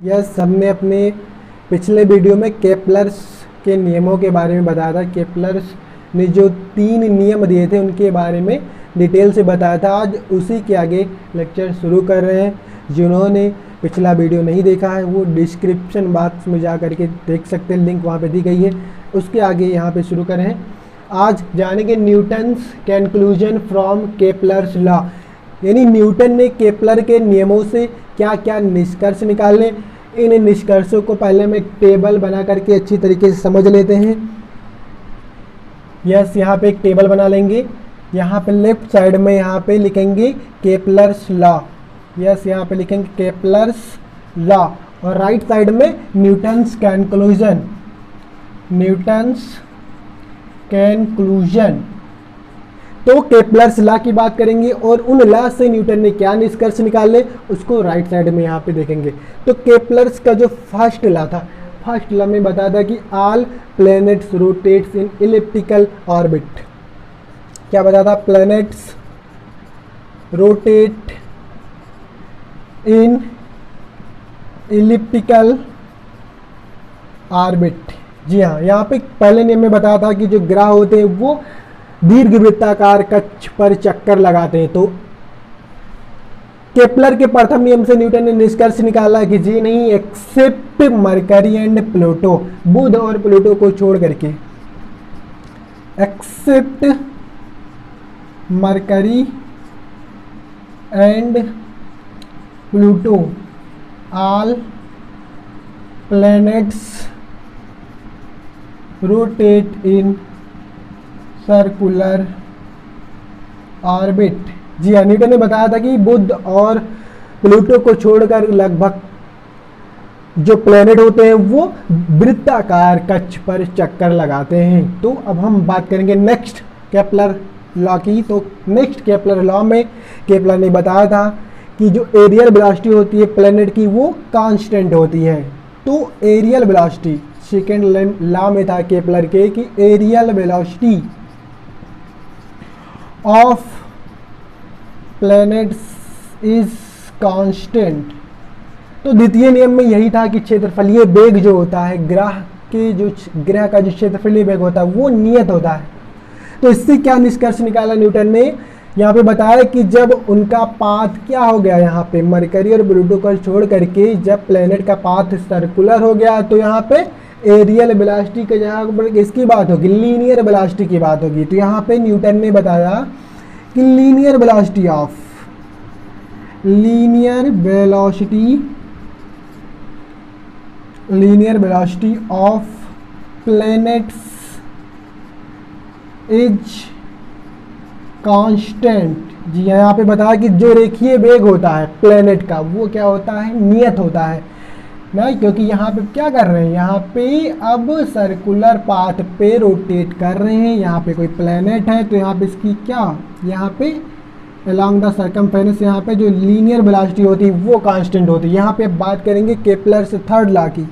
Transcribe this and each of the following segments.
Yes, हमने अपने पिछले वीडियो में केपलर्स के नियमों के बारे में बताया था। केपलर्स ने जो 3 नियम दिए थे उनके बारे में डिटेल से बताया था। आज उसी के आगे लेक्चर शुरू कर रहे हैं। जिन्होंने पिछला वीडियो नहीं देखा है वो डिस्क्रिप्शन बॉक्स में जा करके देख सकते हैं, लिंक वहाँ पे दी गई है। उसके आगे यहाँ पे शुरू करें। आज जानेंगे Newton's conclusion from Kepler's law, यानी न्यूटन ने केपलर के नियमों से क्या क्या निष्कर्ष निकाले। इन निष्कर्षों को पहले हम एक टेबल बना करके अच्छी तरीके से समझ लेते हैं। यस, यहाँ पे एक टेबल बना लेंगे। यहाँ पे लेफ्ट साइड में यहाँ पे लिखेंगे केपलर्स लॉ। यस, यहाँ पे लिखेंगे केपलर्स लॉ और राइट साइड में न्यूटन्स कंक्लूजन। न्यूटन्स कंक्लूजन, तो केपलर्स लॉ की बात करेंगे और उन लॉ से न्यूटन ने क्या निष्कर्ष निकाले उसको राइट साइड में यहाँ पे देखेंगे। तो केपलर्स का जो फर्स्ट लॉ था, फर्स्ट लॉ में बताया था कि all planets rotates in elliptical orbit. क्या बताया था? Planets rotate in elliptical orbit. जी हाँ, यहाँ पे पहले नियम में बताया था कि जो ग्रह होते हैं वो दीर्घवृत्ताकार कक्ष पर चक्कर लगाते हैं। तो केपलर के प्रथम नियम से न्यूटन ने निष्कर्ष निकाला कि जी नहीं, except Mercury and Pluto, Budh और प्लूटो को छोड़ करके, except Mercury and Pluto, all planets rotate in circular orbit. जी हाँ, न्यूटन ने बताया था कि बुध और प्लूटो को छोड़कर लगभग जो प्लेनेट होते हैं वो वृत्ताकार कक्ष पर चक्कर लगाते हैं। तो अब हम बात करेंगे नेक्स्ट केपलर लॉ की। तो नेक्स्ट केपलर लॉ में केपलर ने बताया था कि जो एरियल वेलोसिटी होती है प्लेनेट की वो कांस्टेंट होती है। तो एरियल वेलोसिटी सेकेंड लॉ में था केपलर के कि areal velocity of planets is constant. तो द्वितीय नियम में यही था कि क्षेत्रफलीय वेग जो होता है ग्रह का जो क्षेत्रफलीय वेग होता है वो नियत होता है। तो इससे क्या निष्कर्ष निकाला न्यूटन ने? यहाँ पे बताया कि जब उनका पाथ क्या हो गया, यहाँ पे मरकरी और प्लूटो को छोड़ करके जब प्लैनेट का पाथ सर्कुलर हो गया तो यहाँ पे एरियल वेलोसिटी के जहाँ पर इसकी बात होगी, लीनियर वेलोसिटी की बात होगी। तो यहाँ पे न्यूटन ने बताया कि linear velocity of planets is constant. जी यहाँ पे बताया कि जो रेखीय वेग होता है प्लैनेट का वो क्या होता है, नियत होता है ना, क्योंकि यहाँ पे क्या कर रहे हैं, यहाँ पे अब सर्कुलर पाथ पे रोटेट कर रहे हैं। यहाँ पे कोई प्लैनेट है तो यहाँ पे इसकी क्या, यहाँ पे अलोंग द सर्कमफेरेंस यहाँ पे जो लीनियर वेलोसिटी होती है वो कांस्टेंट होती है। यहाँ पे बात करेंगे केपलर्स थर्ड लॉ की।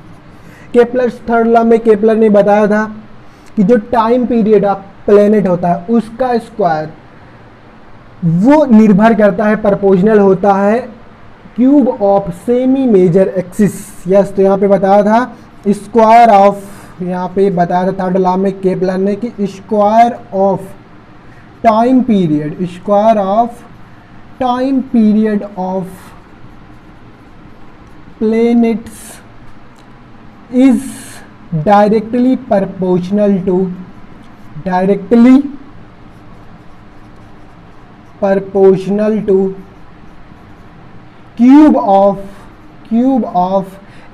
केपलर्स थर्ड लॉ में केपलर ने बताया था कि जो टाइम पीरियड ऑफ प्लैनेट होता है उसका स्क्वायर वो निर्भर करता है, प्रोपोर्शनल होता है cube of semi major axis. Yes, तो यहाँ पे बताया था स्क्वायर ऑफ, यहाँ पे बताया था थर्ड लॉ में केपलर ने कि square of time period of planets is directly proportional to cube of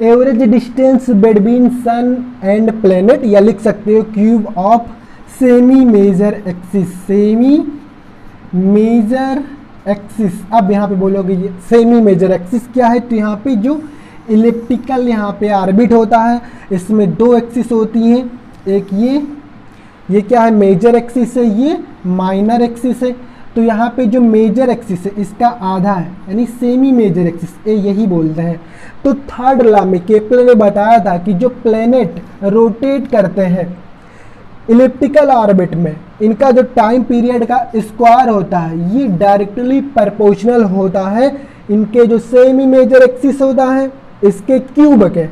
average distance between sun and planet, या लिख सकते हो cube of semi major axis. अब यहाँ पे बोलोगे ये सेमी मेजर एक्सिस क्या है? तो यहाँ पे जो इलिप्टिकल यहाँ पे ऑर्बिट होता है इसमें 2 एक्सिस होती हैं, एक ये क्या है मेजर एक्सिस है, ये माइनर एक्सिस है। तो यहाँ पे जो मेजर एक्सिस है इसका आधा है, यानी सेमी मेजर एक्सिस यही बोलते हैं। तो थर्ड लॉ में केपलर ने बताया था कि जो प्लैनेट रोटेट करते हैं इलिप्टिकल ऑर्बिट में, इनका जो टाइम पीरियड का स्क्वायर होता है ये डायरेक्टली प्रोपोर्शनल होता है इनके जो सेमी मेजर एक्सिस होता है इसके क्यूब के,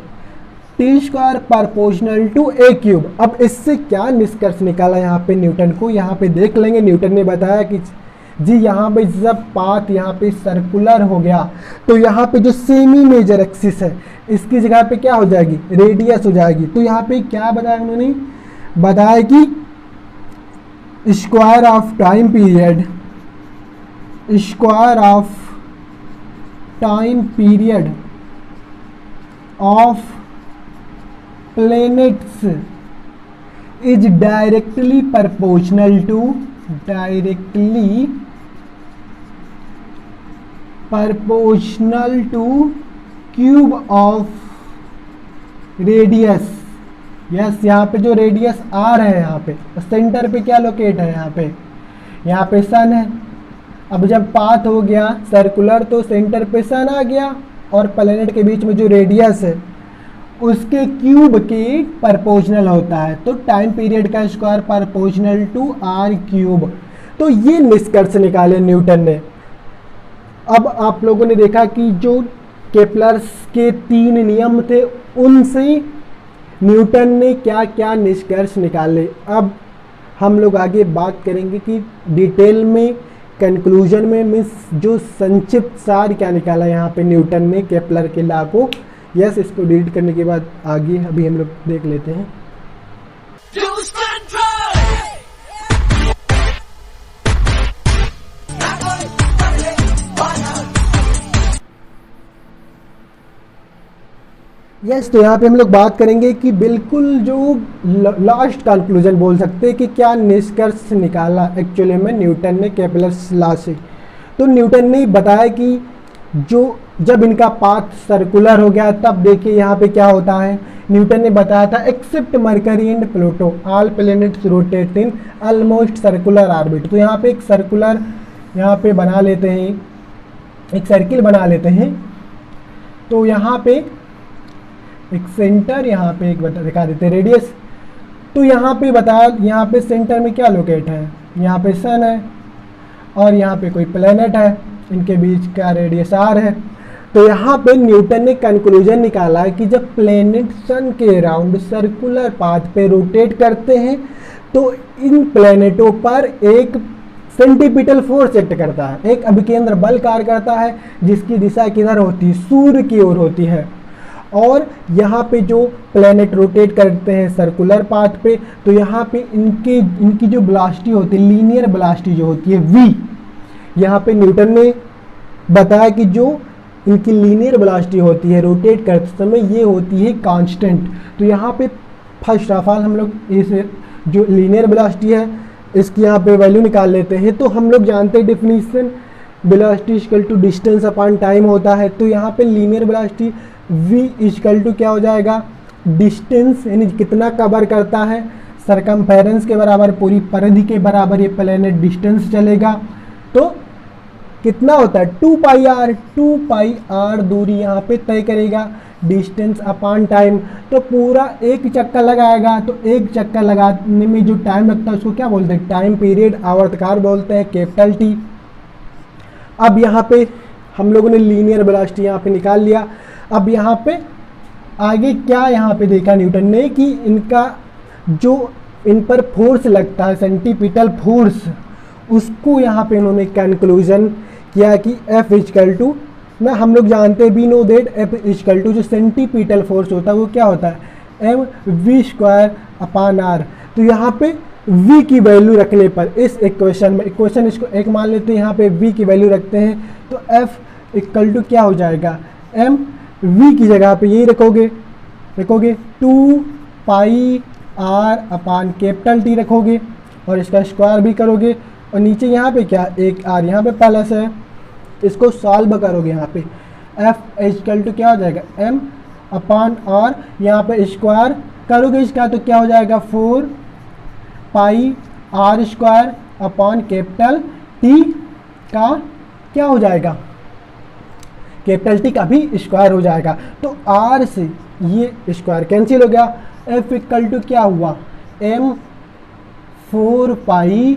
T square proportional to a cube. अब इससे क्या निष्कर्ष निकाला यहाँ पे न्यूटन को, यहाँ पे देख लेंगे। न्यूटन ने बताया कि जी यहाँ पे जब पाथ यहाँ पे सर्कुलर हो गया तो यहाँ पे जो सेमी मेजर एक्सिस है इसकी जगह पे क्या हो जाएगी, रेडियस हो जाएगी। तो यहाँ पे क्या बताया उन्होंने, बताया कि square of time period, square of time period of planets is directly proportional to cube of radius। Yes, यहाँ पे जो रेडियस आर है, यहाँ पे सेंटर पे क्या लोकेट है, यहाँ पे सन है। अब जब पाथ हो गया सर्कुलर तो सेंटर पे सन आ गया और प्लेनेट के बीच में जो रेडियस है उसके क्यूब के प्रोपोर्शनल होता है। तो टाइम पीरियड का square proportional to R cube. तो ये निष्कर्ष निकाले न्यूटन ने। अब आप लोगों ने देखा कि जो केपलर्स के 3 नियम थे उनसे न्यूटन ने क्या क्या निष्कर्ष निकाले। अब हम लोग आगे बात करेंगे कि डिटेल में कंक्लूजन में मीन्स जो संक्षिप्त सार क्या निकाला यहाँ पे न्यूटन ने केपलर के लॉ को। यस, इसको डिलीट करने के बाद आगे अभी हम लोग देख लेते हैं। यस, तो यहाँ पे हम लोग बात करेंगे कि बिल्कुल जो लास्ट कंक्लूजन बोल सकते हैं कि क्या निष्कर्ष निकाला एक्चुअली में न्यूटन ने केपलर्स लॉ से। तो न्यूटन ने बताया कि जो जब इनका पाथ सर्कुलर हो गया तब देखिए यहाँ पे क्या होता है। न्यूटन ने बताया था except Mercury and Pluto all planets rotate in almost circular orbit. तो यहाँ पे एक सर्कुलर यहाँ पे बना लेते हैं, एक सर्किल बना लेते हैं। तो यहाँ पे एक सेंटर, यहाँ पे एक दिखा देते हैं रेडियस। तो यहाँ पे बताया, यहाँ पे सेंटर में क्या लोकेट है, यहाँ पे सन है और यहाँ पे कोई प्लेनेट है, इनके बीच का रेडियस आर है। तो यहाँ पे न्यूटन ने कंक्लूजन निकाला कि जब प्लेनेट सन के अराउंड सर्कुलर पाथ पे रोटेट करते हैं तो इन प्लेनेटों पर एक सेंटीपिटल फोर्स एक्ट करता है, एक अभिकेंद्र बल कार्य करता है जिसकी दिशा किधर होती है, सूर्य की ओर होती है। और यहाँ पे जो प्लेनेट रोटेट करते हैं सर्कुलर पाथ पे तो यहाँ पे इनकी जो वेलोसिटी होती है, लीनियर वेलोसिटी जो होती है v, यहाँ पे न्यूटन ने बताया कि जो इनकी लीनियर वेलोसिटी होती है रोटेट करते समय ये होती है कांस्टेंट। तो यहाँ पे फर्स्ट ऑफ ऑल हम लोग इस जो लीनियर वेलोसिटी है इसकी यहाँ पे वैल्यू निकाल लेते हैं। तो हम लोग जानते हैं definition velocity equal to distance upon time होता है। तो यहाँ पे linear velocity v equal to क्या हो जाएगा, डिस्टेंस यानी कितना कवर करता है, सरकमफेरेंस के बराबर, पूरी परिधि के बराबर ये प्लेनेट डिस्टेंस चलेगा। तो कितना होता है 2 पाई आर दूरी यहाँ पे तय करेगा, डिस्टेंस अपॉन टाइम। तो पूरा एक चक्कर लगाएगा, तो एक चक्कर लगाने में जो टाइम लगता है उसको क्या बोलते हैं, टाइम पीरियड, आवर्तकाल बोलते हैं, कैपिटल टी। अब यहाँ पे हम लोगों ने लीनियर वेलोसिटी यहाँ पे निकाल लिया। अब यहाँ पे आगे क्या यहाँ पे देखा न्यूटन ने कि इनका जो इन पर फोर्स लगता है सेंटीपिटल फोर्स, उसको यहाँ पे इन्होंने कंक्लूजन किया कि F इक्वल टू ना, हम लोग जानते हैं we know that F equal to जो सेंटीपिटल फोर्स होता है वो क्या होता है mv² अपॉन r। तो यहाँ पे v की वैल्यू रखने पर इस इक्वेशन में, इक्वेशन इसको एक मान लेते हैं, यहाँ पे v की वैल्यू रखते हैं तो F इक्वल टू क्या हो जाएगा, m v की जगह पे यही रखोगे 2 पाई r अपॉन कैपिटल टी रखोगे और इसका स्क्वायर भी करोगे और नीचे यहाँ पे क्या एक r यहाँ पे प्लस है, इसको सॉल्व करोगे यहाँ पे f इक्वल टू क्या हो जाएगा m अपॉन r, यहाँ पे स्क्वायर करोगे इसका तो क्या हो जाएगा 4 पाई r square upon capital T का क्या हो जाएगा, कैपिटल टी का भी स्क्वायर हो जाएगा। तो r से ये स्क्वायर कैंसिल हो गया, f इक्वल टू क्या हुआ m 4 पाई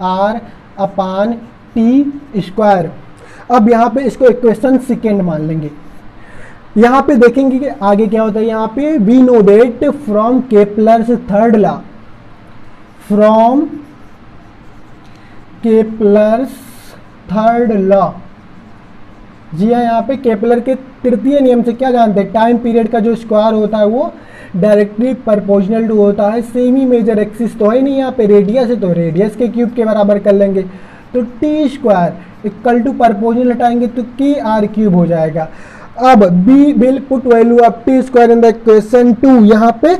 r अपान टी स्क्वायर। अब यहाँ पे इसको इक्वेशन सेकेंड मान लेंगे। यहाँ पे देखेंगे कि आगे क्या होता है। यहाँ पे we know that from Kepler's third law, from Kepler's third law. जी हाँ, यहाँ पे केपलर के तृतीय नियम से क्या जानते हैं, टाइम पीरियड का जो स्क्वायर होता है वो डायरेक्टली प्रोपोर्शनल टू होता है। सेमी मेजर एक्सिस तो है नहीं यहाँ पे, रेडियस है तो रेडियस के क्यूब के बराबर कर लेंगे। तो T square equal to proportional हटाएंगे तो के आर क्यूब हो जाएगा। अब we will put value of T square in the equation 2। यहाँ पे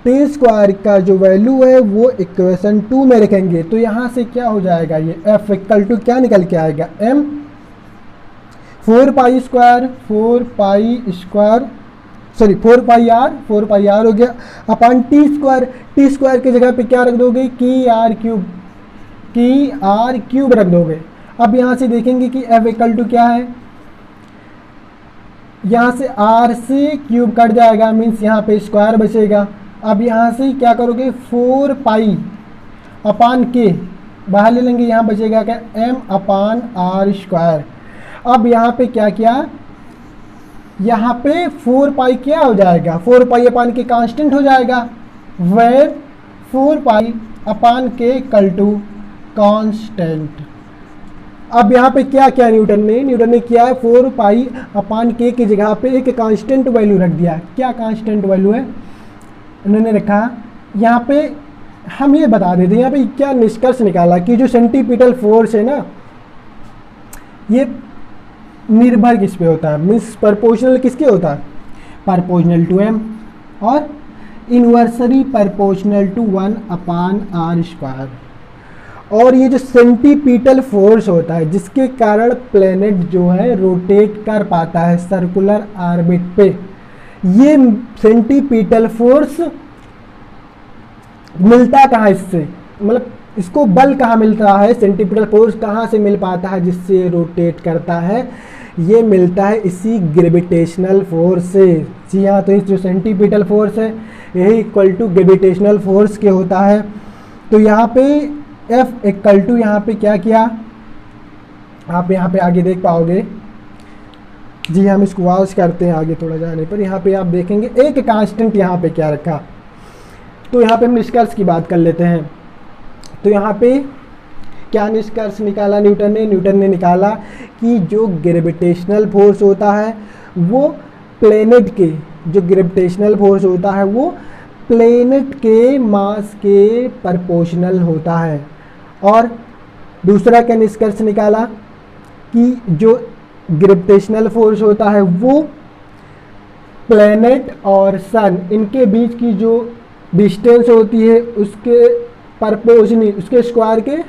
टी स्क्वायर का जो वैल्यू है वो इक्वेशन 2 में रखेंगे। तो यहाँ से क्या हो जाएगा, ये एफ इक्वल टू क्या निकल के आएगा, M 4 pi square 4 pi R हो गया अपन टी स्क्वायर की जगह पे क्या रख दोगे, की आर क्यूब रख दोगे। अब यहाँ से देखेंगे कि एफ इक्वल टू क्या है, यहाँ से आर से क्यूब कट जाएगा, मीन्स यहाँ पे स्क्वायर बचेगा। अब यहाँ से क्या करोगे, 4 पाई अपान के बाहर ले लेंगे, यहाँ बचेगा क्या, एम अपान आर स्क्वायर। अब यहाँ पे क्या किया, यहाँ पे 4 पाई क्या हो जाएगा, 4 पाई अपान के कांस्टेंट हो जाएगा, वेर 4 पाई अपान के इक्वल टू कांस्टेंट। अब यहाँ पे क्या किया न्यूटन ने किया है, 4 पाई अपान के की जगह पे एक कांस्टेंट वैल्यू रख दिया। क्या कांस्टेंट वैल्यू है उन्होंने रखा, यहाँ पे हम ये बता देते हैं यहाँ पे क्या निष्कर्ष निकाला कि जो सेंटीपिटल फोर्स है ना, ये निर्भर किस पे होता है, मीन्स प्रोपोर्शनल किसके होता है, प्रोपोर्शनल टू एम और inversely proportional to 1 upon R square. और ये जो सेंटीपिटल फोर्स होता है जिसके कारण प्लेनेट जो है रोटेट कर पाता है सर्कुलर ऑर्बिट पे, ये सेंटीपिटल फोर्स मिलता कहाँ इससे, मतलब इसको बल कहाँ मिलता है, सेंटीपिटल फोर्स कहाँ से मिल पाता है जिससे रोटेट करता है, ये मिलता है इसी ग्रेविटेशनल फोर्स से। जी हाँ, तो इस जो सेंटीपिटल फोर्स है यही इक्वल टू ग्रेविटेशनल फोर्स के होता है। तो यहाँ पे F इक्वल टू यहाँ पे क्या किया, आप यहाँ पे आगे देख पाओगे। जी हम इसको वॉश करते हैं आगे थोड़ा जाने पर, यहाँ पे आप देखेंगे एक कांस्टेंट यहाँ पे क्या रखा। तो यहाँ पे हम निष्कर्ष की बात कर लेते हैं। तो यहाँ पे क्या निष्कर्ष निकाला न्यूटन ने निकाला कि जो ग्रेविटेशनल फोर्स होता है वो प्लेनेट के, जो ग्रेविटेशनल फोर्स होता है वो प्लेनेट के मास के प्रोपोर्शनल होता है। और दूसरा क्या निष्कर्ष निकाला कि जो ग्रेविटेशनल फोर्स होता है वो प्लेनेट और सन इनके बीच की जो डिस्टेंस होती है उसके प्रोपोर्शनली, उसके स्क्वायर के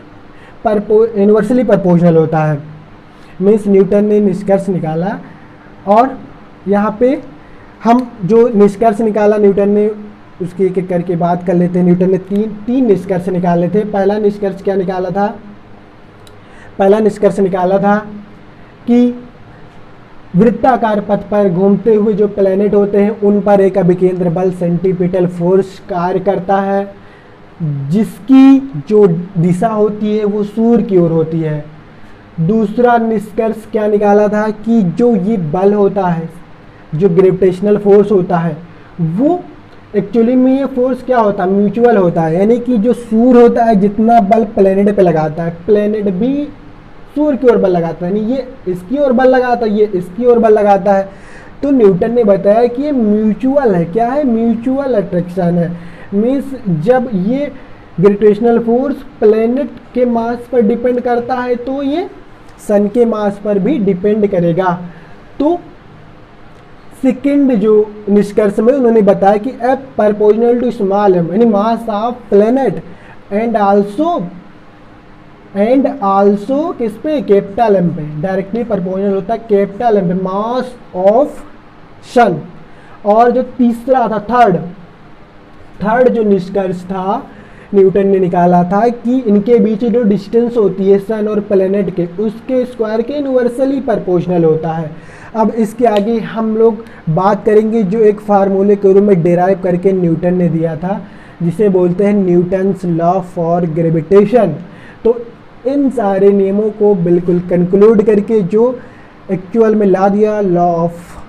इनवर्सली प्रोपोर्शनल होता है। मीन्स न्यूटन ने निष्कर्ष निकाला। और यहाँ पे हम जो निष्कर्ष निकाला न्यूटन ने उसकी एक एक करके बात कर लेते हैं। न्यूटन ने तीन निष्कर्ष निकाले थे। पहला निष्कर्ष क्या निकाला था, पहला निष्कर्ष निकाला था कि वृत्ताकार पथ पर घूमते हुए जो प्लैनेट होते हैं उन पर एक अभिकेंद्र बल सेंटीपिटल फोर्स कार्य करता है जिसकी जो दिशा होती है वो सूर्य की ओर होती है। दूसरा निष्कर्ष क्या निकाला था कि जो ये बल होता है, जो ग्रेविटेशनल फोर्स होता है, वो एक्चुअली में ये फोर्स क्या होता है, म्यूचुअल होता है। यानी कि जो सूर्य होता है जितना बल प्लैनेट पे लगाता है, प्लैनेट भी सूर्य की ओर बल लगाता है, यानी ये इसकी ओर बल लगाता है, ये इसकी ओर बल लगाता है। तो न्यूटन ने बताया कि ये म्यूचुअल है। क्या है, म्यूचुअल अट्रैक्शन है। मीन्स जब ये ग्रेविटेशनल फोर्स प्लैनेट के मास पर डिपेंड करता है तो ये सन के मास पर भी डिपेंड करेगा। तो सेकेंड जो निष्कर्ष में उन्होंने बताया कि F proportional to small M यानी mass of planet and also किस पे, कैपिटल एम पे डायरेक्टली प्रोपोर्शनल होता है कैपिटल एम पे मास ऑफ सन। और जो तीसरा था, थर्ड जो निष्कर्ष था न्यूटन ने निकाला था कि इनके बीच जो डिस्टेंस होती है सन और प्लैनेट के, उसके स्क्वायर के इनवर्सली प्रोपोर्शनल होता है। अब इसके आगे हम लोग बात करेंगे जो एक फार्मूले के रूप में डिराइव करके न्यूटन ने दिया था जिसे बोलते हैं न्यूटन्स लॉ फॉर ग्रेविटेशन। तो इन सारे नियमों को बिल्कुल कंक्लूड करके जो एक्चुअल में ला दिया law of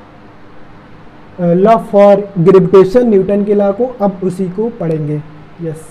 law for gravitation, Newton के लॉ को, अब उसी को पढ़ेंगे। यस।